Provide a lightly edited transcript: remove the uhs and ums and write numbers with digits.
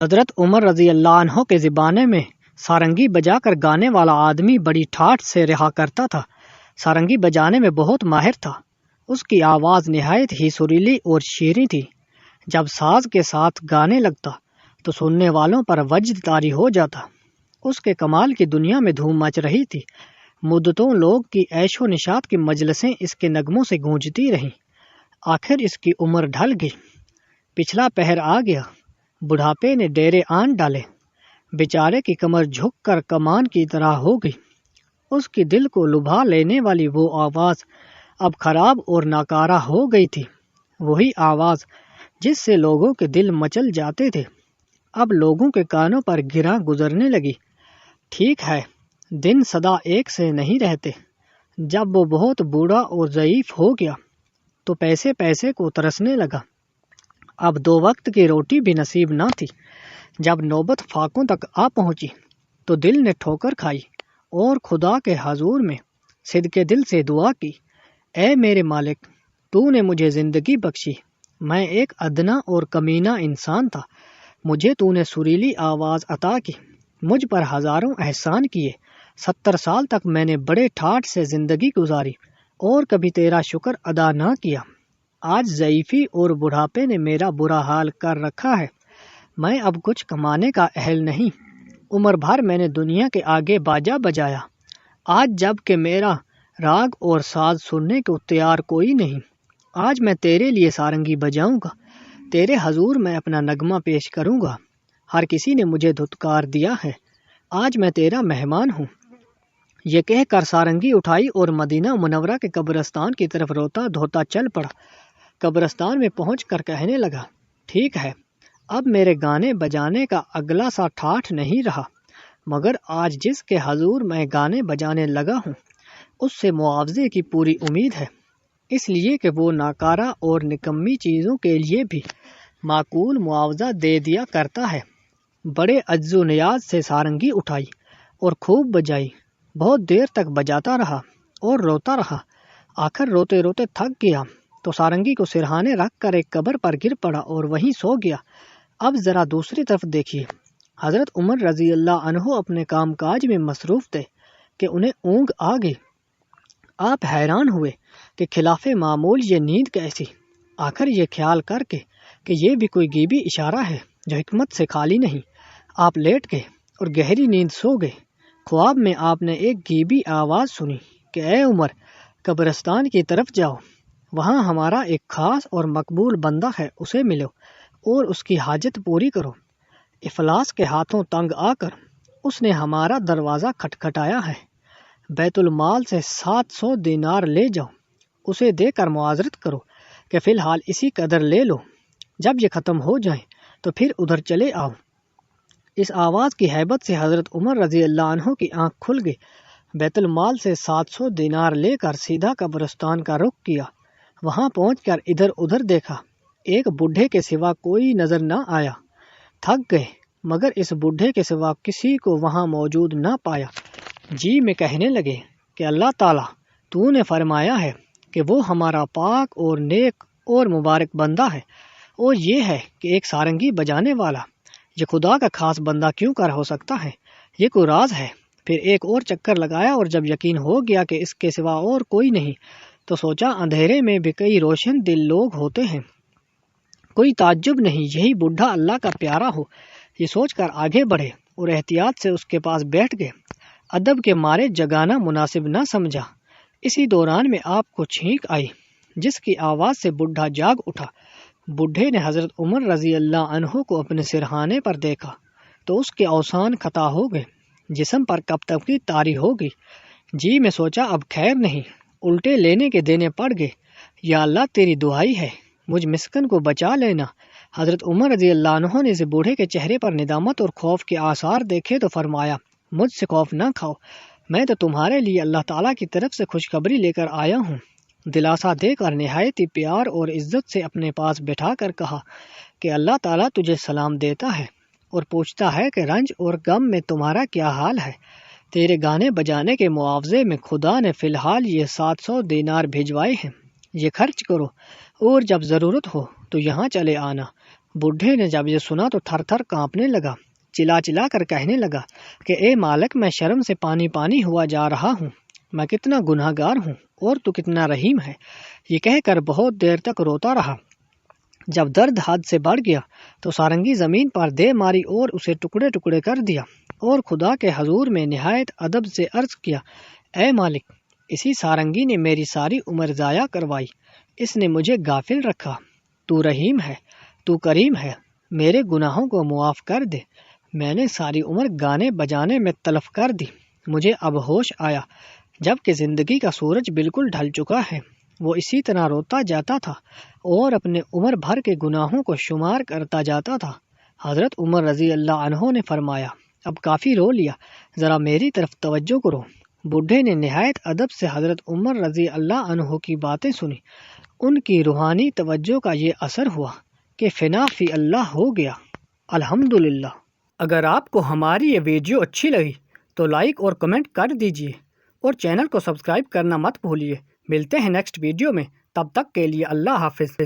حضرت عمر رضی اللہ عنہ کے زمانے میں سارنگی بجا کر گانے والا آدمی بڑی ٹھاٹھ سے رہا کرتا تھا۔ سارنگی بجانے میں بہت ماہر تھا۔ اس کی آواز نہایت ہی سریلی اور شیریں تھی۔ جب ساز کے ساتھ گانے لگتا تو سننے والوں پر وجد طاری ہو جاتا۔ اس کے کمال کی دنیا میں دھوم مچ رہی تھی۔ مدتوں لوگ کی عیش و نشاط کی مجلسیں اس کے نغموں سے گونجتی رہیں۔ آخر اس کی عمر ڈھل گئی، پچھلا پہر آ گیا، بڑھاپے نے ڈیرے آن ڈالے، بیچارے کی کمر جھک کر کمان کی طرح ہو گئی۔ اس کی دل کو لبھا لینے والی وہ آواز اب خراب اور ناکارہ ہو گئی تھی، وہی آواز جس سے لوگوں کے دل مچل جاتے تھے، اب لوگوں کے کانوں پر گراں گزرنے لگی۔ ٹھیک ہے، دن سدا ایک سے نہیں رہتے۔ جب وہ بہت بوڑھا اور ضعیف ہو گیا تو پیسے پیسے کو ترسنے لگا۔ اب 2 وقت کی روٹی بھی نصیب نہ تھی۔ جب نوبت فاقوں تک آ پہنچی تو دل نے ٹھوکر کھائی اور خدا کے حضور میں صدقے دل سے دعا کی، اے میرے مالک، تو نے مجھے زندگی بخشی، میں ایک ادنا اور کمینہ انسان تھا، مجھے تو نے سریلی آواز عطا کی، مجھ پر ہزاروں احسان کیے، 70 سال تک میں نے بڑے ٹھاٹھ سے زندگی گزاری اور کبھی تیرا شکر ادا نہ کیا۔ آج ضعیفی اور بڑھاپے نے میرا برا حال کر رکھا ہے، میں اب کچھ کمانے کا اہل نہیں۔ عمر بھر میں نے دنیا کے آگے باجا بجایا، آج جب کہ میرا راگ اور ساز سننے کو تیار کوئی نہیں، آج میں تیرے لیے سارنگی بجاؤں گا، تیرے حضور میں اپنا نغمہ پیش کروں گا۔ ہر کسی نے مجھے دھتکار دیا ہے، آج میں تیرا مہمان ہوں۔ یہ کہہ کر سارنگی اٹھائی اور مدینہ منورہ کے قبرستان کی طرف روتا دھوتا چل پڑا۔ قبرستان میں پہنچ کر کہنے لگا، ٹھیک ہے، اب میرے گانے بجانے کا اگلا سا ٹھاٹھ نہیں رہا، مگر آج جس کے حضور میں گانے بجانے لگا ہوں اس سے معاوضے کی پوری امید ہے، اس لیے کہ وہ ناکارہ اور نکمی چیزوں کے لیے بھی معقول معاوضہ دے دیا کرتا ہے۔ بڑے عجز و نیاز سے سارنگی اٹھائی اور خوب بجائی، بہت دیر تک بجاتا رہا اور روتا رہا، آخر روتے روتے تھک گیا تو سارنگی کو سرہانے رکھ کر ایک قبر پر گر پڑا اور وہیں سو گیا۔ اب ذرا دوسری طرف دیکھیے، حضرت عمر رضی اللہ عنہ اپنے کام کاج میں مصروف تھے کہ انہیں اونگ آ گئی۔ آپ حیران ہوئے کہ خلاف معمول یہ نیند کیسی، آخر یہ خیال کر کے کہ یہ بھی کوئی غیبی اشارہ ہے جو حکمت سے خالی نہیں، آپ لیٹ گئے اور گہری نیند سو گئے۔ خواب میں آپ نے ایک غیبی آواز سنی کہ اے عمر، قبرستان کی طرف جاؤ، وہاں ہمارا ایک خاص اور مقبول بندہ ہے، اسے ملو اور اس کی حاجت پوری کرو۔ افلاس کے ہاتھوں تنگ آ کر اس نے ہمارا دروازہ کھٹکھٹایا ہے، بیت المال سے 700 دینار لے جاؤ، اسے دے کر معاذرت کرو کہ فی الحال اسی قدر لے لو، جب یہ ختم ہو جائیں تو پھر ادھر چلے آؤ۔ اس آواز کی ہیبت سے حضرت عمر رضی اللہ عنہ کی آنکھ کھل گئی۔ بیت المال سے 700 دینار لے کر سیدھا قبرستان کا رخ کیا۔ وہاں پہنچ کر ادھر ادھر دیکھا، ایک بوڑھے کے سوا کوئی نظر نہ آیا۔ تھک گئے مگر اس بوڑھے کے سوا کسی کو وہاں موجود نہ پایا۔ جی میں کہنے لگے کہ اللہ تعالیٰ تو نے فرمایا ہے کہ وہ ہمارا پاک اور نیک اور مبارک بندہ ہے، اور یہ ہے کہ ایک سارنگی بجانے والا، یہ خدا کا خاص بندہ کیوں کر ہو سکتا ہے، یہ کوئی راز ہے۔ پھر ایک اور چکر لگایا اور جب یقین ہو گیا کہ اس کے سوا اور کوئی نہیں تو سوچا اندھیرے میں بھی کئی روشن دل لوگ ہوتے ہیں، کوئی تعجب نہیں یہی بوڑھا اللہ کا پیارا ہو۔ یہ سوچ کر آگے بڑھے اور احتیاط سے اس کے پاس بیٹھ گئے، ادب کے مارے جگانا مناسب نہ سمجھا۔ اسی دوران میں آپ کو چھینک آئی جس کی آواز سے بوڑھا جاگ اٹھا۔ بوڑھے نے حضرت عمر رضی اللہ عنہ کو اپنے سرہانے پر دیکھا تو اس کے اوسان خطا ہو گئے، جسم پر کپکپی طاری ہو گئی۔ جی میں سوچا اب خیر نہیں، الٹے لینے کے دینے پڑ گئے، یا اللہ تیری دعائی ہے، مجھ مسکن کو بچا لینا۔ حضرت عمر رضی اللہ عنہ نے اس بوڑھے کے چہرے پر ندامت اور خوف کے آثار دیکھے تو فرمایا، مجھ سے خوف نہ کھاؤ، میں تو تمہارے لیے اللہ تعالیٰ کی طرف سے خوشخبری لے کر آیا ہوں۔ دلاسا دے کر نہایت ہی پیار اور عزت سے اپنے پاس بٹھا کر کہا کہ اللہ تعالیٰ تجھے سلام دیتا ہے اور پوچھتا ہے کہ رنج اور غم میں تمہارا کیا حال ہے۔ تیرے گانے بجانے کے معاوضے میں خدا نے فی الحال یہ 700 دینار بھیجوائے ہیں، یہ خرچ کرو اور جب ضرورت ہو تو یہاں چلے آنا۔ بوڑھے نے جب یہ سنا تو تھر تھر کانپنے لگا، چلا چلا کر کہنے لگا کہ اے مالک، میں شرم سے پانی پانی ہوا جا رہا ہوں، میں کتنا گناہ گار ہوں اور تو کتنا رحیم ہے۔ یہ کہہ کر بہت دیر تک روتا رہا۔ جب درد حد سے بڑھ گیا تو سارنگی زمین پر دے ماری اور اسے ٹکڑے ٹکڑے کر دیا اور خدا کے حضور میں نہایت ادب سے عرض کیا، اے مالک، اسی سارنگی نے میری ساری عمر ضائع کروائی، اس نے مجھے غافل رکھا، تو رحیم ہے، تو کریم ہے، میرے گناہوں کو معاف کر دے، میں نے ساری عمر گانے بجانے میں تلف کر دی، مجھے اب ہوش آیا جب کہ زندگی کا سورج بالکل ڈھل چکا ہے۔ وہ اسی طرح روتا جاتا تھا اور اپنے عمر بھر کے گناہوں کو شمار کرتا جاتا تھا۔ حضرت عمر رضی اللہ عنہ نے فرمایا، اب کافی رو لیا، ذرا میری طرف توجہ کرو۔ بوڑھے نے نہایت ادب سے حضرت عمر رضی اللہ عنہ کی باتیں سنی۔ ان کی روحانی توجہ کا یہ اثر ہوا کہ فنا فی اللہ ہو گیا۔ الحمدللہ۔ اگر آپ کو ہماری یہ ویڈیو اچھی لگی تو لائک اور کمنٹ کر دیجیے اور چینل کو سبسکرائب کرنا مت بھولیے۔ ملتے ہیں نیکسٹ ویڈیو میں، تب تک کے لیے اللہ حافظ۔